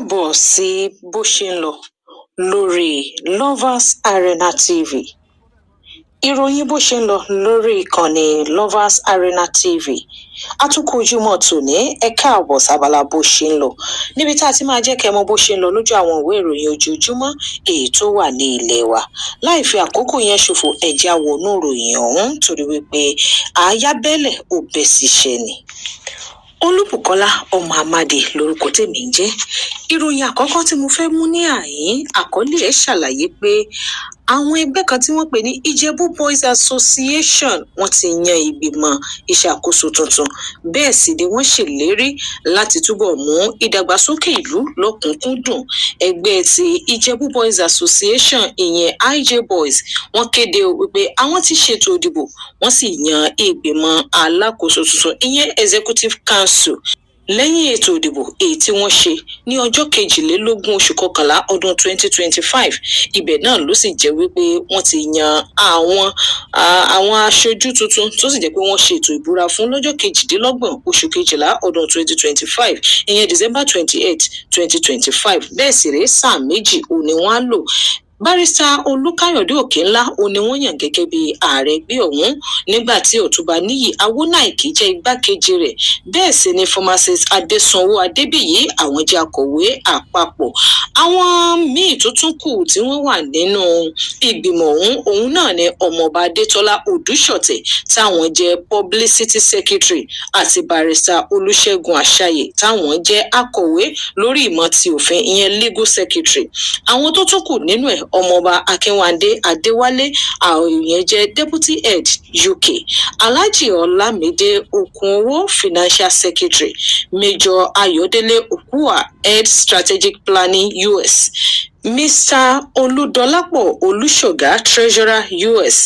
káàbọ̀ sí bó ṣe ń lọ lórí Lovers Arena TV. Ìròyìn bó ṣe ń lọ lórí ìkànnì Lovers Arena TV. Àtúnkù ojúmọ́ tòní ẹ káàbọ̀ sábàlá bó ṣe ń lọ níbi tá a ti máa jẹ́ kẹ́ mọ̀ bó ṣe ń lọ lójú àwọn ìwé ìròyìn ojoojúmọ́ èyí tó wà ní ilé wa. Láì fi àkókò yẹn ṣòfò ẹ já wọnú ìròyìn ọ̀hún torí wípé àyábẹ́lẹ̀ ò bẹ́ síṣẹ́ ni. Olúbùkọ́lá ọmọ Amádé lórúkọ tèmi ń jẹ́. Ìròyìn àkọ́kọ́ tí mo fẹ́ mú ní àyín àkọlé ẹ̀ ṣàlàyé pé àwọn ẹgbẹ́ kan tí wọ́n pè ní Ìjẹ̀bú Boys Association wọ́n ti yan ìgbìmọ̀ ìṣàkóso tuntun bẹ́ẹ̀ sì ni wọ́n ṣèlérí láti túbọ̀ mú ìdàgbàsókè ìlú lọ́kùnkúndùn. Ẹgbẹ́ ti Ìjẹ̀bú Boys Association ìyẹn IJ Boys wọ́n kéde wípé àwọn ti ṣètò ìdìbò wọ́n sì yan ìgbìmọ̀ alákòóso tuntun ìyẹn Executive Council lẹ́yìn ètò ìdìbò èyí tí wọ́n ṣe ní ọjọ́ 22 oṣù kọkànlá ọdún 2025. Ibẹ̀ náà ló sì jẹ́ wípé wọ́n ti yan àwọn aṣojú tuntun tó sì jẹ́ pé wọ́n ṣe ètò ìbúra fún lọ́jọ́ 28 oṣù kejìlá ọdún 2025 ìyẹn December 28, 2025. Bẹ́ẹ̀ sì rèé sáà méjì òun ni wọ́n á lò. Barrister Olúkáyọ̀dé Òkèńlá òun ni wọ́n yàn gẹ́gẹ́ bí ààrẹ ẹgbẹ́ ọ̀hún nígbà tí Ọ̀túnba Níyì Awónáìkí jẹ́ igbákejì rẹ̀. Bẹ́ẹ̀ sì ni Pharmacist Adésànwó Adébíyì àwọn jẹ́ akọ̀wé àpapọ̀. Àwọn míì tó tún kù tí wọ́n wà nínú ìgbìmọ̀ òun náà ni Ọmọọba Adétọ́lá Odúṣọ̀tẹ̀ táwọn jẹ́ Publicity Secretary àti Barrister Olúṣẹ́gun Àṣàyè táwọn jẹ́ akọ̀wé lórí ìmọ̀ ti òfin ìyẹn Legal Secretary. Àwọn tó tún kù nínú ẹ̀ Ọmọọba Akínwándé Adéwálé àyẹn jẹ́ Deputy Head UK, Alhaji Ọlámídé Okunowó Financial Secretary, Major Ayọ̀délé Òkúà Head Strategic Planning US, Mr. Olúdọlápọ̀ Olúṣọ̀gá Treasurer US,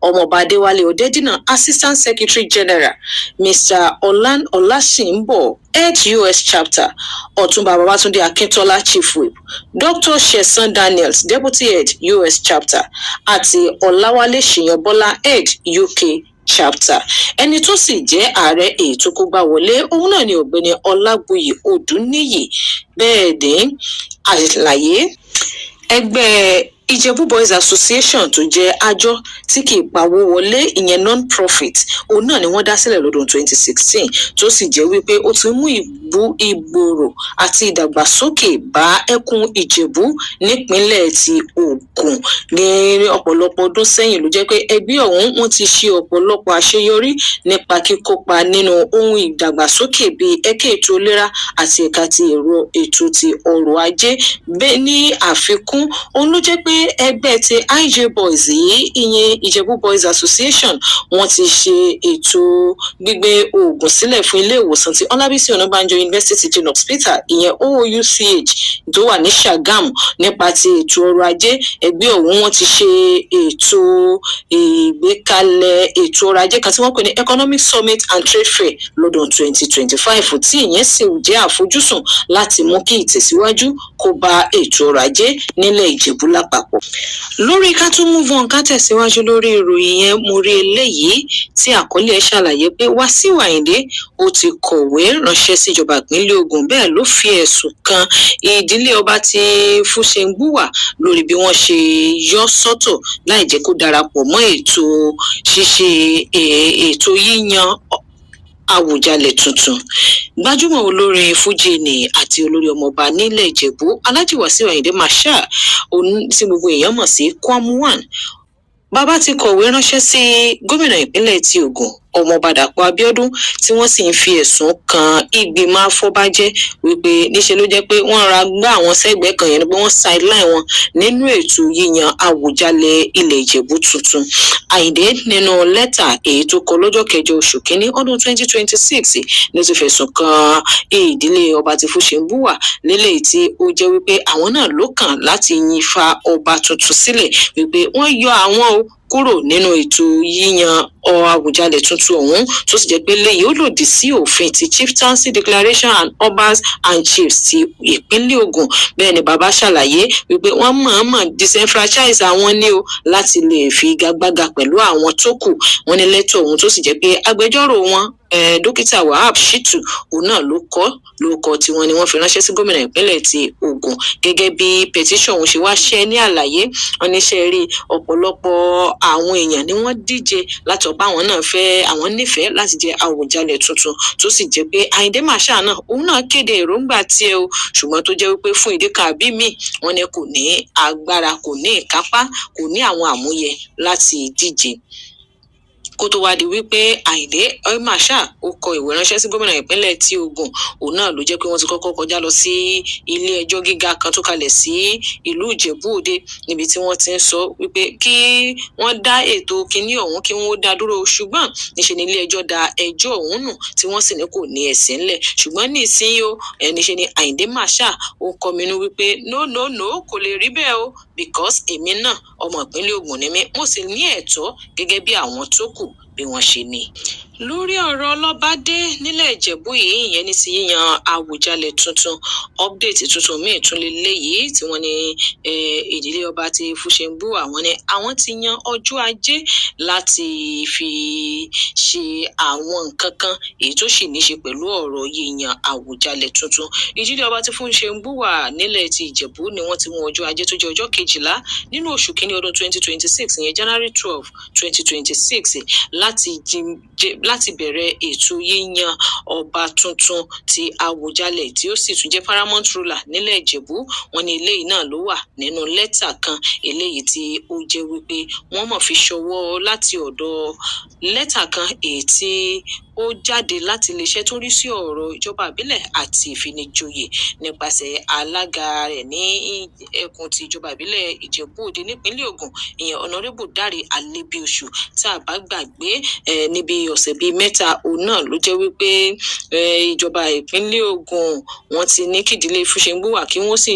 Ọmọọba Adéwálé Ọdẹ́dínà Assistant Secretary General, Mr. Ọlán Ọlásìnbọ̀ Head US Chapter, Ọ̀túnba Babátúndé Akíntọ́lá Chief Whip, Dr. Sheson Daniels Deputy Head US Chapter àti Ọláwálé Ṣìyànbọ́lá Head UK Chapter. Ẹni tó sì jẹ́ ààrẹ èyí tó kó gbá wọlé òun náà ni ọ̀gbẹ́ni Ọlágbuyì Odúníyì. Bẹ́ẹ̀ ni àlàyé ẹgbẹ́ Ìjẹ̀bú Boys Association tó jẹ́ àjọ tí kì í pawó wọlé ìyẹn non-profit òun náà ni wọ́n dá sílẹ̀ lọ́dún 2016 tó sì jẹ́ wípé ó ti mú ìgbòòrò àti ìdàgbàsókè bá ẹkùn Ìjẹ̀bú nípínlẹ̀ ti Ògùn. Ní ọ̀pọ̀lọpọ̀ ọdún sẹ́yìn ló jẹ́ pé ẹgbẹ́ ọ̀hún wọ́n ti ṣe ọ̀pọ̀lọpọ̀ àṣeyọrí nípa kíkópa nínú ohun ìdàgbàsókè bíi ẹ̀ka ètò ìlera àti ẹ̀ka ti ètò ti ọrọ̀ ajé. Bẹ́ẹ̀ ní àfikún òun ló jẹ́ pé ẹgbẹ́ ti IJ Boys yìí ìyẹn Ìjẹ̀bú Boys Association wọ́n ti ṣe ètò gbígbé oògùn sílẹ̀ fún ilé ìwòsàn ti Ọlábísí Ọ̀nàbànjọ University Teaching Hospital ìyẹn OUCH tó wà ní Ṣàgámù. Nípa ti ètò ọrọ̀ ajé ẹgbẹ́ ọ̀hún wọ́n ti ṣe ètò ìgbékalẹ̀ ètò ọrọ̀ ajé kan tí wọ́n pè ní Economic Summit and Trade Fair lọ́dún 2025 tí ìyẹn sì jẹ́ àfojúsùn láti mú kí ìtẹ̀síwájú kó bá ètò ọrọ̀ ajé nílẹ̀ Ìjẹ̀bú lápapọ̀. Lórí ká tún move on ká tẹ̀síwájú lórí ìròyìn yẹn mo rí eléyìí tí àkọlé ẹ̀ ṣàlàyé pé Wàsíù Àyìndé ó ti kọ̀wé ránṣẹ́ sí ìjọba ìpínlẹ̀ Ògùn bẹ́ẹ̀ ló fi ẹ̀sùn kan ìdílé ọba ti Fúṣẹ̀ngbùwà lórí bí wọ́n ṣe yọ sọ́tọ̀ láì jẹ́ kó darapọ̀ mọ́ ètò ṣíṣe ètò yíyan Àwùjalẹ̀ tuntun. Gbajúmọ̀ olórin fújì ni àti olórí ọmọọba nílẹ̀ Ìjẹ̀bú Alhaji Wàsíù Àyìndé Marshal tí gbogbo èèyàn mọ̀ sí Kwam1 bàbá ti kọ̀wé ránṣẹ́ sí gómìnà ìpínlẹ̀ ti Ògùn Ọmọọba Dàpọ̀ Abíọ́dún tí wọ́n sì ń fi ẹ̀sùn kan ìgbìmọ̀ afọbajẹ́ wípé níṣe ló jẹ́ pé wọ́n ra gbá àwọn sẹ́gbẹ̀ẹ́ kan yẹn ni pé wọ́n sideline wọn nínú ètò yíyan Àwùjalẹ̀ ilẹ̀ Ìjẹ̀bú tuntun. Àyìndé nínú lẹ́tà èyí tó kọ lọ́jọ́ 9 oṣù kínní ọdún 2026 ló ti fẹ̀sùn kan ìdílé ọba ti Fúṣẹ̀ǹbùwà lélẹ́yìí tí ó jẹ́ wípé àwọn náà ló kàn láti yin fa ọba tuntun sílẹ̀ wípé wọ́n yọ àwọn kúrò nínú ètò yíyan Àwùjalẹ̀ tuntun ọ̀hún tó sì jẹ́ pé léyìí ó lòdì sí òfin ti Chieftaincy Declaration and Obas and Chiefs ti ìpínlẹ̀ Ògùn. Bẹ́ẹ̀ ni bàbá ṣàlàyé wípé wọ́n mọ̀ọ́mọ̀ disenfranchise àwọn ní o láti lè fi gagbága pẹ̀lú àwọn tó kù. Wọ́n ní lẹ́tọ̀ ọ̀hún tó sì jẹ́ pé agbẹjọ́rò wọn dókítà Wahab Shittu òun náà ló kọ tí wọ́n ní wọ́n fi ránṣẹ́ sí gómìnà ìpínlẹ̀ ti Ògùn gẹ́gẹ́ bí petition òun ṣe wá ṣe ní àlàyé. Wọ́n ní ṣe rí ọ̀pọ̀lọpọ̀ àwọn èèyàn ni wọ́n díje láti ọ̀pá àwọn náà àwọn nífẹ̀ẹ́ láti jẹ Àwùjalẹ̀ tuntun tó sì jẹ́ pé Àyìndé Marshal náà òun náà kéde èròǹgbà tiẹ̀ o ṣùgbọ́n tó jẹ́ wípé fún ìdí kan àbí míì wọ́n ní kò ní agbára kò ní ìkápá kò ní àwọn àmúyẹ láti díje kó tó wá di wípé Àyìndé Marshal ó kọ ìwé ránṣẹ́ sí gómìnà ìpínlẹ̀ tí Ògùn òun náà ló jẹ́ pé wọ́n ti kọ́kọ́ kọjá lọ sí ilé ẹjọ́ gíga kan tó kalẹ̀ sí ìlú Ìjẹ̀bú Òde níbi tí wọ́n ti ń sọ wípé kí wọ́n dá ètò kinní ọ̀hún kí wọ́n dá dúró ṣùgbọ́n níṣe ni ilé ẹjọ́ dá ẹjọ́ ọ̀hún nù tí wọ́n sì ní kò ní ẹ̀sẹ̀ ńlẹ̀ ṣùgbọ́n ní ìsinyìí o níṣe ni Àyìndé Marshal ó kọminú wípé no kò lè rí bẹ́ẹ̀ o because èmi náà ọmọ ìpínlẹ̀ Ògùn ni mí mo sì ní ẹ̀tọ́ gẹ́gẹ́ bí àwọn tó kù bí wọ́n ṣe ní. Lórí ọ̀rọ̀ Ọlọ́bádé nílẹ̀ Ìjẹ̀bú yìí ìyẹn ní ti yíyan Àwùjalẹ̀ tuntun update tuntun míì tún lè léyìí tí wọ́n ní ìdílé ọba ti Fúṣẹ̀ǹbùwà àwọn ni àwọn ti yan ọjọ́ ajé láti fi ṣe àwọn nǹkan kan èyí tó sì ní ṣe pẹ̀lú ọ̀rọ̀ yíyan Àwùjalẹ̀ tuntun. Ìdílé ọba ti Fúṣẹ̀ǹbùwà nílẹ̀ ti Ìjẹ̀bú ni wọ́n ti mú ọjọ́ ajé tó jẹ́ ọjọ́ 12 nínú oṣù kínní ọdún 2026 ìyẹn January 12 2026 láti bẹ̀rẹ̀ ètò yíyan ọba tuntun ti Àwùjalẹ̀ tí ó sì tún jẹ́ paramount ruler nílẹ̀ Ìjẹ̀bú. Wọ́n ní eléyìí náà ló wà nínú lẹ́tà kan eléyìí tí ó jẹ́ wípé wọ́n mọ̀ fi ṣọwọ́ láti ọ̀dọ̀ lẹ́tà kan èyí tí ó jáde láti iléeṣẹ́ tó rí sí ọ̀rọ̀ ìjọba ìbílẹ̀ àti ìfinijoyè nípasẹ̀ alága rẹ̀ ní ẹkùn ti ìjọba ìbílẹ̀ Ìjẹ̀bú Òde nípínlẹ̀ Ògùn ìyẹn Honorable Dáre Alébíoṣù. Tá a bá gbàgbé níbi ọ̀sẹ̀ bíi mẹ́ta òun náà ló jẹ́ wípé ìjọba ìpínlẹ̀ Ògùn wọ́n ti ní kídìlé Fúṣẹ̀ǹbùwà kí wọ́n sì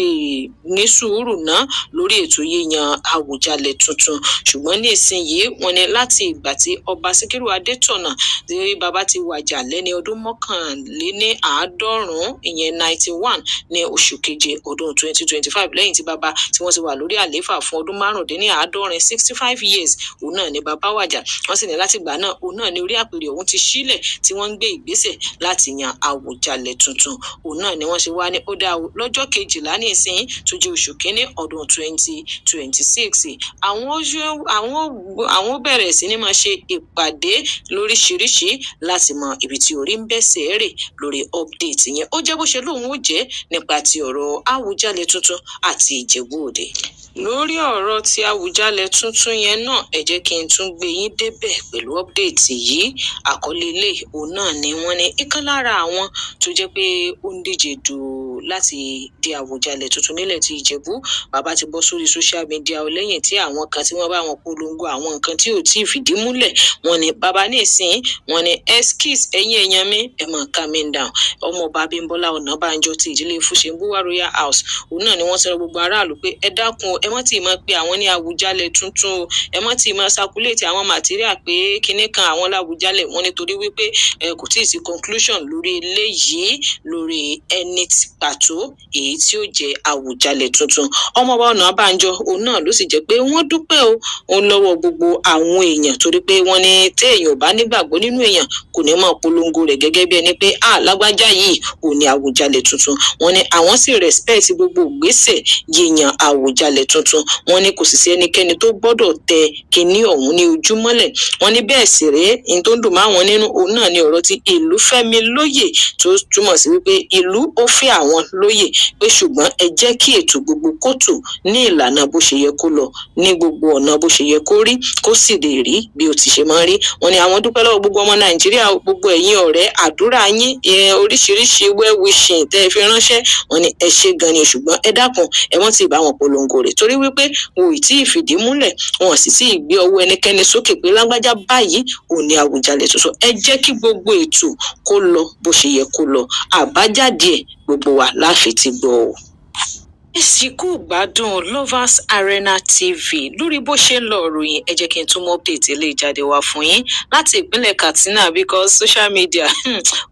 ní sùúrù ná lórí ètò yíyan Àwùjalẹ̀ tuntun ṣùgbọ́n ní ìsinyìí wọ́n ní láti ìgbà tí ọba Síkírù Adétọ̀nà tí bàbá ti wàjà lẹ́ni ọdún 91 ìyẹn 91 ní oṣù keje ọdún 2025 lẹ́yìn tí bàbá tí wọ́n ti wà lórí àlééfà fún ọdún 95 65 years òun náà ni bàbá wàjà. Wọ́n sì ní láti ìgbà náà òun náà ní orí àpèrè òun ti sílẹ̀ tí wọ́n ń gbé ìgbésẹ̀ láti yan Àwùjalẹ̀ tuntun. Òun náà ni wọ́n ṣe wá ní ó dá lọ́jọ́ 12 ní ìsìn tó jẹ́ oṣù kínní ọdún 2026 àwọn bẹ̀rẹ̀ sí ní máa ṣe ìpàdé lóríṣiríṣi láti mọ ibi tí orí ń bẹ́sẹ̀ rè lórí update yẹn. Ó jẹ́ bó ṣe lóun ó jẹ́ nípa ti ọ̀rọ̀ Àwùjalẹ̀ tuntun àti Ìjẹ̀bú Òde. Lórí ọ̀rọ̀ ti Àwùjalẹ̀ tuntun yẹn náà ẹ jẹ́ kí n tún gbé yín débẹ̀ pẹ̀lú update yìí. Àkọlé ilé òun náà ni wọ́n ní ìkan lára àwọn tó jẹ́ pé ó ń díje dù láti di Àwùjalẹ̀ tuntun nílẹ̀ ti Ìjẹ̀bú. Bàbá ti bọ́ sórí social media lẹ́yìn tí àwọn kan tí wọ́n bá wọn polongo àwọn nǹkan tí ò tí ì fìdí múlẹ̀. Wọ́n ní bàbá ní ìsìn wọ́n ní excuse ẹ̀yin èèyàn mi ẹ máa calming down. Ọmọọba Abímbọ́lá Ọ̀nàbánjọ ti ìdílé Fúṣẹ̀ǹbùwà Royal House òun náà ni wọ́n sọ gbogbo aráàlú pé ẹ dákun ẹ má tí ì máa pe àwọn ní Àwùjalẹ̀ tuntun o ẹ má tí ì máa circulate àwọn material pé kinní kan àwọn l'Àwùjalẹ̀ wọn nítorí wípé kò tí ì sí conclusion lórí eléyìí lórí ẹni pàtó èyí tí ó jẹ́ Àwùjalẹ̀ tuntun. Ọmọọba Ọ̀nàbánjọ òun náà ló sì jẹ́ pé wọ́n dúpẹ́ o òun lọ́wọ́ gbogbo àwọn èèyàn torí pé wọ́n ní téèyàn ò bá nígbàgbọ́ nínú èèyàn kò ní máa polongo rẹ̀ gẹ́gẹ́ bí ẹni pé lágbájá yìí ò ní Àwùjalẹ̀ tuntun. Wọ́n ní àwọn sì respect gbogbo ìgbésẹ̀ yíyan Àwùjalẹ̀ tuntun. Wọ́n ní kò sì sí ẹnikẹ́ni tó gbọ́dọ̀ tẹ kinní ọ̀hún ní ojúmọ́lẹ̀. Wọ́n ní bẹ́ẹ̀ sì rèé in tó ń dùn máwọn nínú òun náà ni ọ̀rọ̀ ti ìlú Fẹ́mi Lóyè tó túmọ̀ sí wípé ìlú ó fẹ́ àwọn àwọn lóyè pé ṣùgbọ́n ẹ jẹ́ kí ètò gbogbo kó tò ní ìlànà bó ṣe yẹ kó lọ ní gbogbo ọ̀nà bó ṣe yẹ kó rí kó sì lè rí bí ó ti ṣe máa ń rí. Wọ́n ní àwọn dúpẹ́ lọ́wọ́ gbogbo ọmọ Nàìjíríà, gbogbo ẹ̀yin ọ̀rẹ́, àdúrà yín, oríṣiríṣi well wishing tẹ́ ẹ fi ránṣẹ́. Wọ́n ní ẹ ṣé gan ni, ṣùgbọ́n ẹ dákun ẹ mọ́ ti bá wọn polongo rẹ̀ torí wípé wọn ò tí ì fìdí múlẹ̀, wọn sì tí ì gbé ọwọ́ ẹnikẹ́ni sókè pé lágbájá báyìí ò ní Àwùjalẹ̀ tuntun. Ẹ jẹ́ kí gbogbo ètò kó lọ bó ṣe yẹ kó lọ, àbájáde ẹ̀ gbogbo wa láfi ti gbọ́ o. Ìsìnkú gbádùn Lovers Arena TV lórí bó ṣe ń lọ ìròyìn. Ẹ jẹ́ kí n tún mú update eléyìí jáde wá fún yín láti ìpínlẹ̀ Katsina because social media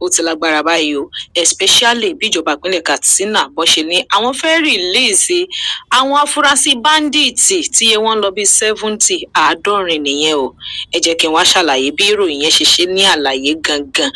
ó ti lágbára báyìí o, especially bí ìjọba ìpínlẹ̀ Katsina bó ṣe ní àwọn fẹ́ release àwọn afurasí bandits tí iye wọn lọ bí 70 nìyẹn o. Ẹ jẹ́ kí n wá ṣàlàyé bí ìròyìn yẹn ṣe ní àlàyé gangan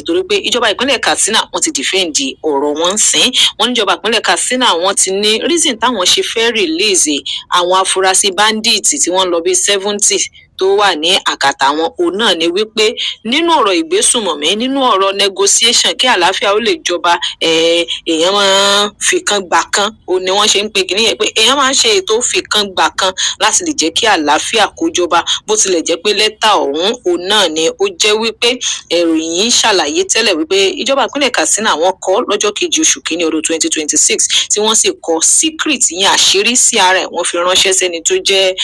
torí pé ìjọba ìpínlẹ̀ Katsina wọ́n ti defend ọ̀rọ̀ wọn sìn. Wọ́n ní ìjọba ìpínlẹ̀ Katsina wọ́n ti ní reason táwọn ṣe fẹ́ release àwọn afurasí bandits tí wọ́n lọ bí 70 tó wà ní àkàtà wọn. Òun náà ni wípé nínú ọ̀rọ̀ ìgbésùnmọ̀mí, nínú ọ̀rọ̀ negotiation kí àlàáfíà ó lè jọba, èèyàn máa ń fìkan gbà kan, òun ni wọ́n ṣe ń pè kí nìyẹn pé èèyàn máa ń ṣe ètò fìkan gbà kan láti lè jẹ́ kí àlàáfíà kó jọba. Bó tilẹ̀ jẹ́ pé lẹ́tà ọ̀hún òun náà ni ó jẹ́ wípé ìròyìn yìí ṣàlàyé tẹ́lẹ̀ wípé ìjọba ìpínlẹ̀ Katsina wọ́n kọ lọ́jọ́ 2 oṣù kínní ọdún 2026 tí wọ́n sì kọ secret yẹn àṣírí sí ara ẹ̀, wọ́n fi ránṣẹ́ sẹ́ni tó jẹ́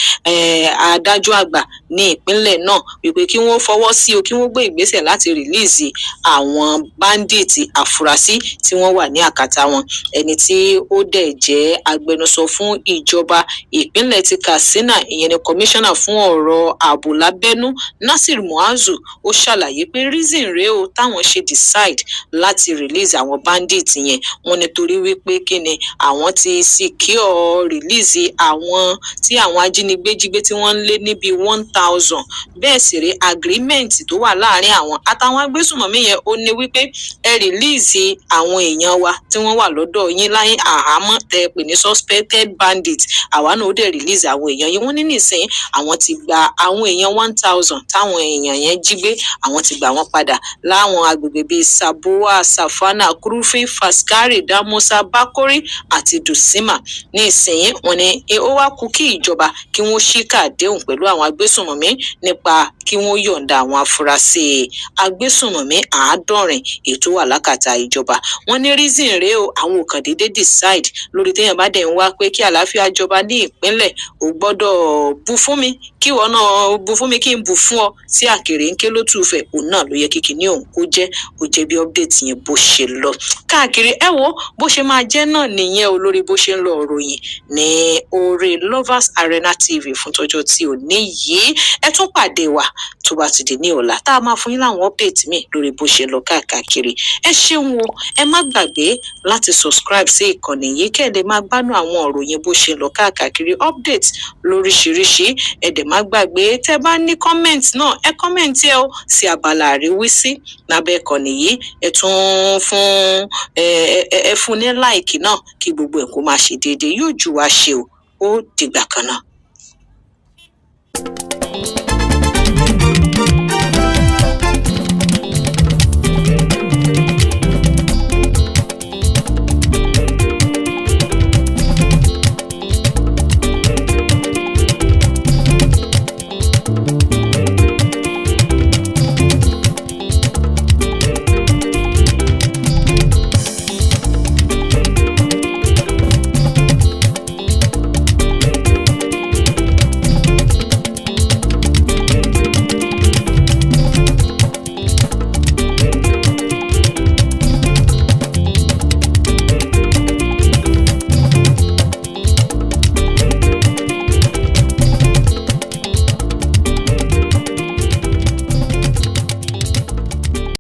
adájọ́ àgbà ní ìpínlẹ̀ náà wípé kí wọ́n fọwọ́ sí o, kí wọ́n gbé ìgbésẹ̀ láti release àwọn bandits àfúrásì tí wọ́n wà ní àkàtà wọn. Ẹni tí ó dẹ̀ jẹ́ agbẹnusọ fún ìjọba ìpínlẹ̀ ti Katsina, ìyẹn ni commissioner fún ọ̀rọ̀ ààbò lábẹ́nú Nasir Muazu, ó ṣàlàyé pé reason rèé o táwọn ṣe decide láti release àwọn bandits yẹn. Wọ́n nítorí wípé kí ni àwọn ti secure release àwọn tí àwọn ajínigbé jígbé tí wọ́n ń lé níbi 1000. Bẹ́ẹ̀ sì rí agreement tó wà láàrin àwọn àtàwọn agbésùnmọ̀mí yẹn ó ní wípé ẹ release àwọn èèyàn wa tí wọ́n wà lọ́dọ̀ yín láyé àhámọ́ tẹ́ pè ní suspected bandits, àwa náà ó dẹ̀ release àwọn èèyàn yín. Wọ́n ní nísìnyí àwọn ti gba àwọn èèyàn 1000 táwọn èèyàn yẹn jí gbé, àwọn ti gbà wọ́n padà láwọn agbègbè bíi Sabuwa, Safana, Kurufi, Faskari, Damusa, Bakori àti Dusima. Ní ìsìnyí wọ́n ní ó wá kù kí ìjọba kí wọ́n ṣíkà àdéhùn pẹ̀lú àwọn agbésùnmọ̀mí nípa kí wọ́n yọ̀ǹda àwọn afurasí agbésùnmọ̀mí 70 ètò wà lákàtà ìjọba. Wọ́n ní reason rèé o, àwọn ò kàn déédéé decide lórí téèyàn bá dẹ̀ ń wá pé kí àlàáfíà jọba ní ìpínlẹ̀, ò gbọ́dọ̀ bú fún mi kí ìwọ náà bú fún mi kí n bú fún ọ, tí àkèrè ń ké lótùúfẹ̀. Òun náà ló yẹ kí kinní òun kó jẹ́ bí update yẹn bó ṣe lọ káàkiri. Ẹ wo bó ṣe máa jẹ́ náà nìyẹn o lórí bó ṣe ń lọ ìròyìn ní orí Lovers Arena TV fún tọjọ́ tí ò ní yìí. Ẹ tún pàdé wa tó bá ti di ní ọ̀la tá a máa fún yín láwọn update mi lórí bó ṣe lọ káàkiri. Ẹ ṣeun o, ẹ má gbàgbé láti subscribe sí ìkànnì yìí kẹ́ ẹ lè máa gbádùn àwọn ìròyìn bó ṣe lọ káàkiri, update lóríṣiríṣi. Ẹ dẹ̀ má gbàgbé tẹ́ bá ní comment náà ẹ comment ẹ o sí abala àríwísí lábẹ́ ìkànnì yìí. Ẹ tún fún ní like náà kí gbogbo ẹ̀ kó máa ṣe déédéé, yóò jù wá ṣe o. Ó dìgbà kan náà.